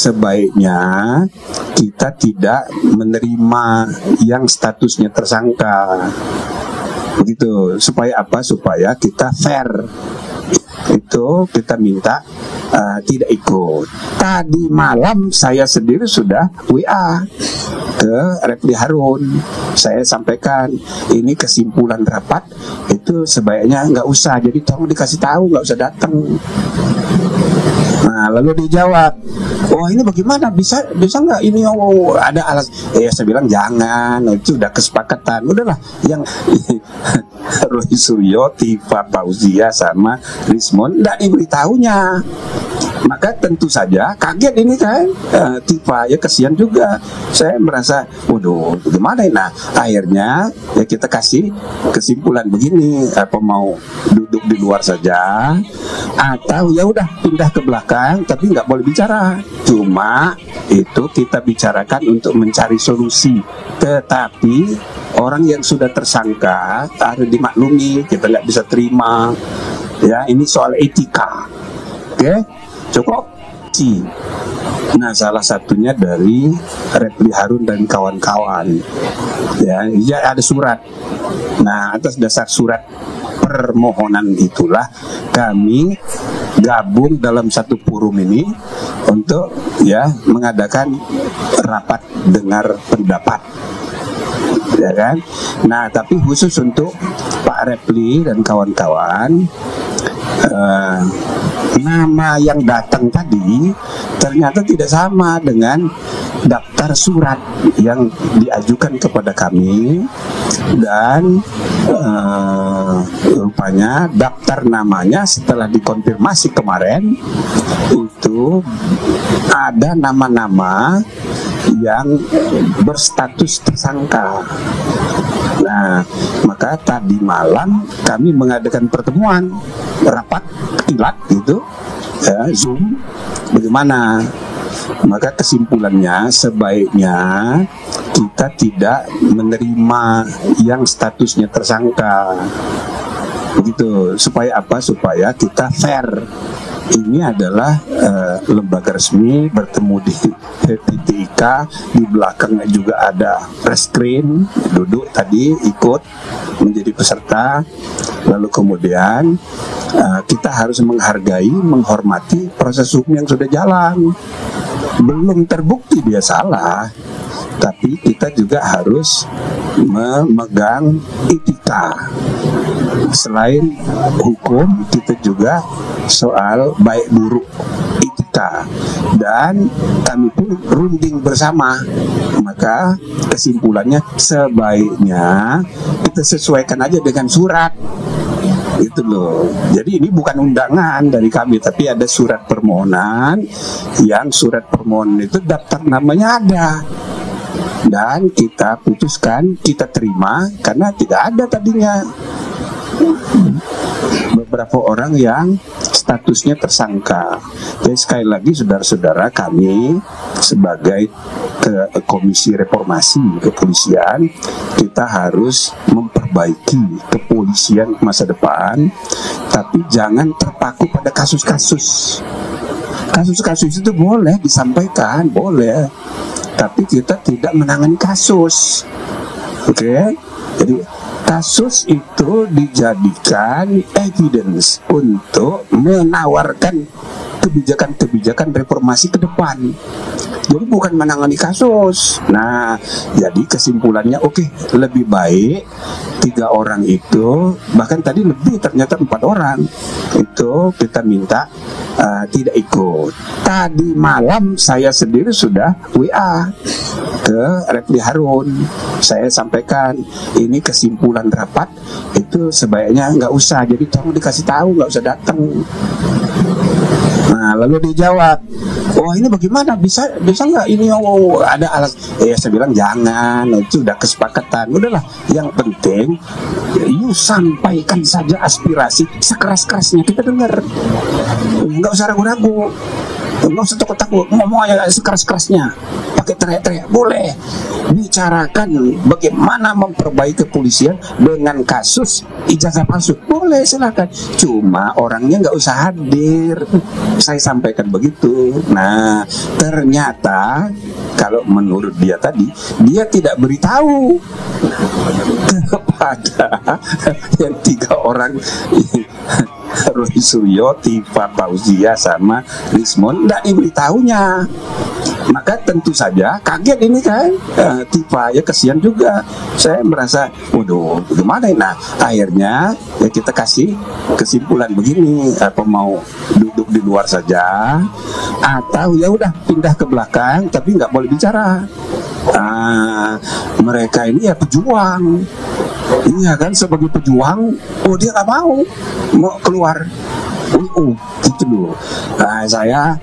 sebaiknya kita tidak menerima yang statusnya tersangka. Begitu. Supaya apa? Supaya kita fair. Itu kita minta tidak ikut. Tadi malam saya sendiri sudah WA ke Refli Harun. Saya sampaikan ini kesimpulan rapat itu sebaiknya nggak usah. Jadi tolong dikasih tahu, nggak usah datang. Nah, lalu dijawab, oh ini bagaimana, bisa nggak ini, oh ada alas. Saya bilang jangan, itu udah kesepakatan. Udahlah, yang Roy Suryo, Tifa Fauzia sama Rismon nggak diberitahunya. Maka tentu saja kaget ini kan, Tifa ya kasihan juga. Saya merasa, waduh bagaimana ini. Nah akhirnya ya kita kasih kesimpulan begini, apa mau duduk di luar saja atau ya udah pindah ke belakang tapi nggak boleh bicara. Cuma itu kita bicarakan untuk mencari solusi. Tetapi orang yang sudah tersangka harus dimaklumi, kita nggak bisa terima. Ya ini soal etika. Oke, cukup. Nah salah satunya dari Refli Harun dan kawan-kawan. Ya ada surat. Nah atas dasar surat permohonan itulah kami gabung dalam satu forum ini untuk ya mengadakan rapat dengar pendapat, ya kan. Nah tapi khusus untuk Pak Refli dan kawan-kawan, nama yang datang tadi ternyata tidak sama dengan daftar surat yang diajukan kepada kami. Dan rupanya daftar namanya setelah dikonfirmasi kemarin itu ada nama-nama yang berstatus tersangka. Nah, maka tadi malam kami mengadakan pertemuan rapat kilat itu, ya, Zoom. Bagaimana? Maka kesimpulannya sebaiknya kita tidak menerima yang statusnya tersangka. Begitu. Supaya apa? Supaya kita fair. Ini adalah lembaga resmi, bertemu di TTIK, di belakangnya juga ada reskrim, duduk tadi ikut menjadi peserta. Lalu kemudian kita harus menghargai, menghormati proses hukum yang sudah jalan. Belum terbukti dia salah, tapi kita juga harus memegang etika. Selain hukum, kita juga soal baik buruk etika. Dan kami pun runding bersama. Maka kesimpulannya sebaiknya kita sesuaikan aja dengan surat. Itu loh. Jadi ini bukan undangan dari kami, tapi ada surat permohonan. Yang surat permohonan itu daftar namanya ada. Dan kita putuskan, kita terima karena tidak ada tadinya beberapa orang yang statusnya tersangka. Jadi sekali lagi saudara-saudara, kami sebagai Komisi Reformasi Kepolisian, kita harus memperbaiki kepolisian masa depan, tapi jangan terpaku pada kasus-kasus. Kasus-kasus itu boleh disampaikan, boleh, tapi kita tidak menangani kasus. Oke? Jadi kasus itu dijadikan evidence untuk menawarkan kebijakan-kebijakan reformasi ke depan. Jadi bukan menangani kasus. Nah, jadi kesimpulannya oke, lebih baik 3 orang itu, bahkan tadi lebih ternyata 4 orang itu kita minta tidak ikut. Tadi malam saya sendiri sudah WA ke Refli Harun. Saya sampaikan ini kesimpulan rapat itu sebaiknya nggak usah. Jadi tolong dikasih tahu, nggak usah datang. Nah lalu dijawab, oh ini bagaimana, bisa nggak ini, oh ada alas. Saya bilang jangan, itu udah kesepakatan. Udahlah, yang penting you sampaikan saja aspirasi sekeras-kerasnya, kita dengar, nggak usah ragu-ragu. nggak usah takut-takut, ngomong aja sekeras-kerasnya, pakai teriak-teriak, boleh. Bicarakan bagaimana memperbaiki kepolisian dengan kasus ijazah palsu, boleh, silakan. Cuma orangnya nggak usah hadir. Saya sampaikan begitu. Nah, ternyata kalau menurut dia tadi, dia tidak beritahu kepada yang 3 orang, Roy Suryo, Tifa Fauzia, sama Rismon, tidak diberitahunya. Maka tentu saja kaget ini kan, Tifa ya, kesian juga. Saya merasa, waduh, gimana ini? Nah, akhirnya ya kita kasih kesimpulan begini, apa mau duduk di luar saja, atau ya udah pindah ke belakang, tapi nggak boleh bicara. Mereka ini ya pejuang, iya kan, sebagai pejuang, oh dia nggak mau keluar. Gitu loh. Nah, saya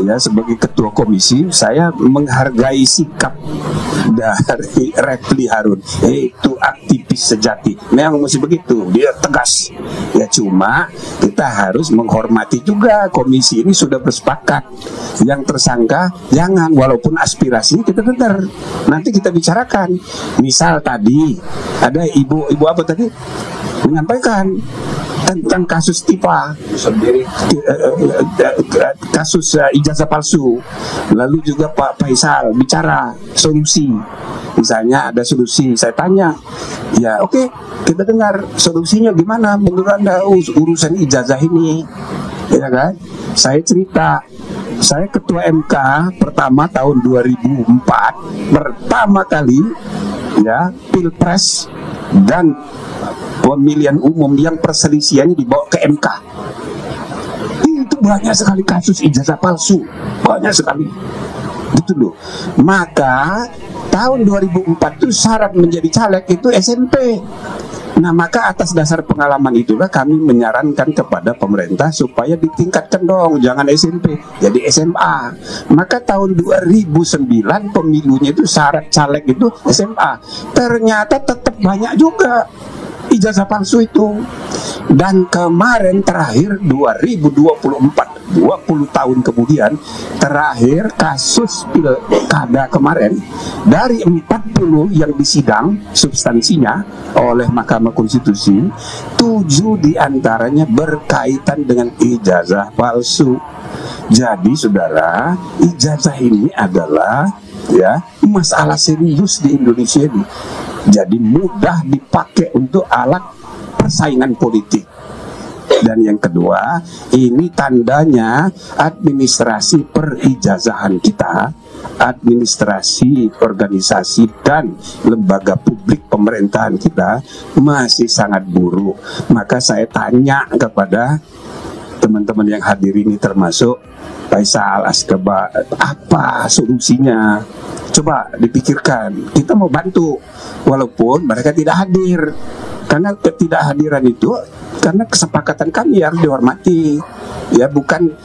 ya sebagai ketua komisi, saya menghargai sikap dari Refli Harun. Itu aktivis sejati. Memang mesti begitu, dia tegas. Ya cuma kita harus menghormati juga, komisi ini sudah bersepakat. Yang tersangka jangan, walaupun aspirasi kita dengar, nanti kita bicarakan. Misal tadi ada ibu apa tadi menyampaikan tentang kasus Tifa sendiri, kasus ijazah palsu. Lalu juga Pak Faisal bicara solusi, misalnya ada solusi. Saya tanya, ya oke, kita dengar solusinya gimana menurut Anda urusan ijazah ini, ya kan? Saya cerita, saya ketua MK pertama tahun 2004, pertama kali ya Pilpres dan pemilihan umum yang perselisihannya dibawa ke MK. Itu banyak sekali kasus ijazah palsu, banyak sekali. Gitu loh. Maka tahun 2004 itu syarat menjadi caleg itu SMP. Nah, maka atas dasar pengalaman itulah kami menyarankan kepada pemerintah supaya ditingkatkan dong, jangan SMP, jadi SMA. Maka tahun 2009 pemilunya itu syarat caleg itu SMA. Ternyata tetap banyak juga ijazah palsu itu. Dan kemarin terakhir 2024, 20 tahun kemudian, terakhir kasus pilkada kemarin, dari 40 yang disidang substansinya oleh Mahkamah Konstitusi, 7 diantaranya berkaitan dengan ijazah palsu. Jadi saudara, ijazah ini adalah ya masalah serius di Indonesia ini. Jadi mudah dipakai untuk alat persaingan politik. Dan yang kedua, ini tandanya administrasi perijazahan kita, administrasi organisasi dan lembaga publik pemerintahan kita masih sangat buruk. Maka saya tanya kepada teman-teman yang hadir ini, termasuk Faisal Askebar, apa solusinya? Coba dipikirkan. Kita mau bantu walaupun mereka tidak hadir, karena ketidakhadiran itu karena kesepakatan kami harus dihormati. Ya bukan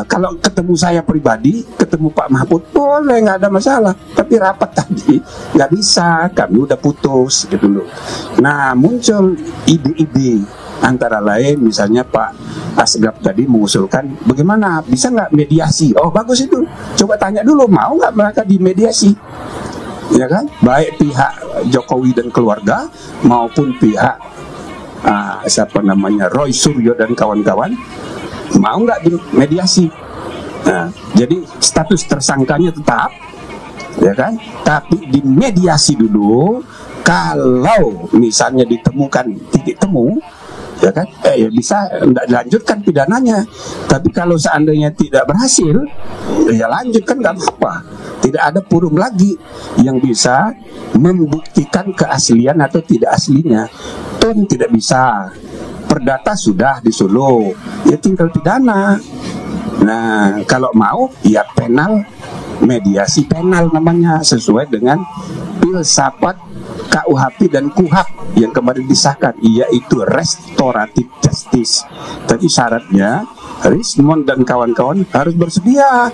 kalau ketemu saya pribadi, ketemu Pak Mahfud boleh, nggak ada masalah. Tapi rapat tadi nggak bisa, kami udah putus gitu loh. Nah, muncul ide-ide, antara lain misalnya Pak Asgab tadi mengusulkan bagaimana bisa nggak mediasi. Oh bagus itu, coba tanya dulu mau nggak mereka dimediasi, ya kan? Baik pihak Jokowi dan keluarga maupun pihak siapa namanya Roy Suryo dan kawan-kawan, mau nggak dimediasi. Nah, jadi status tersangkanya tetap, ya kan? Tapi dimediasi dulu. Kalau misalnya ditemukan titik temu, ya kan, ya bisa tidak dilanjutkan pidananya. Tapi kalau seandainya tidak berhasil, ya lanjutkan, nggak apa-apa. Tidak ada forum lagi yang bisa membuktikan keaslian atau tidak aslinya. Tun tidak bisa. Perdata sudah di Solo, ya tinggal pidana. Nah, kalau mau ya penal, mediasi penal namanya, sesuai dengan filsafat KUHP dan KUHP yang kemarin disahkan, yaitu restoratif justice. Tapi syaratnya Rismon dan kawan-kawan harus bersedia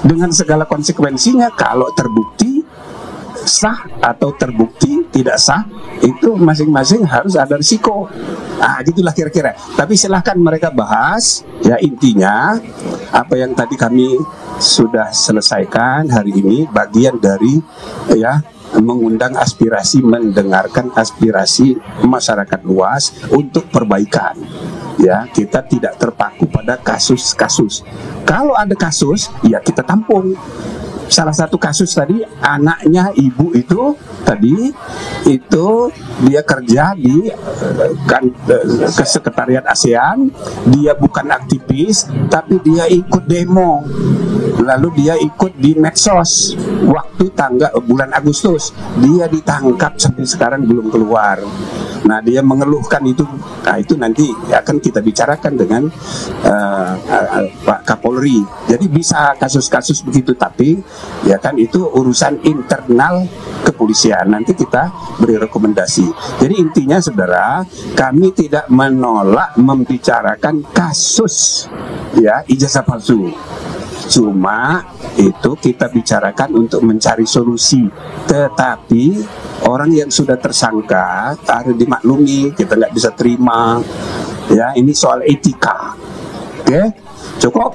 dengan segala konsekuensinya kalau terbukti sah atau terbukti tidak sah, itu masing-masing harus ada risiko. Gitulah kira-kira. Tapi silahkan mereka bahas. Ya, intinya apa yang tadi kami sudah selesaikan hari ini, bagian dari ya mengundang aspirasi, mendengarkan aspirasi masyarakat luas untuk perbaikan. Ya, kita tidak terpaku pada kasus-kasus. Kalau ada kasus, ya kita tampung. Salah satu kasus tadi, anaknya ibu itu tadi itu dia kerja di Sekretariat ASEAN, dia bukan aktivis tapi dia ikut demo, lalu dia ikut di medsos waktu bulan Agustus, dia ditangkap sampai sekarang belum keluar. Nah, dia mengeluhkan itu. Nah, itu nanti akan kita bicarakan dengan Pak Kapolri. Jadi bisa kasus-kasus begitu, tapi ya kan itu urusan internal kepolisian. Nanti kita beri rekomendasi. Jadi intinya saudara, kami tidak menolak membicarakan kasus ya ijazah palsu. Cuma itu kita bicarakan untuk mencari solusi. Tetapi orang yang sudah tersangka harus dimaklumi, kita nggak bisa terima. Ya, ini soal etika. Oke, cukup.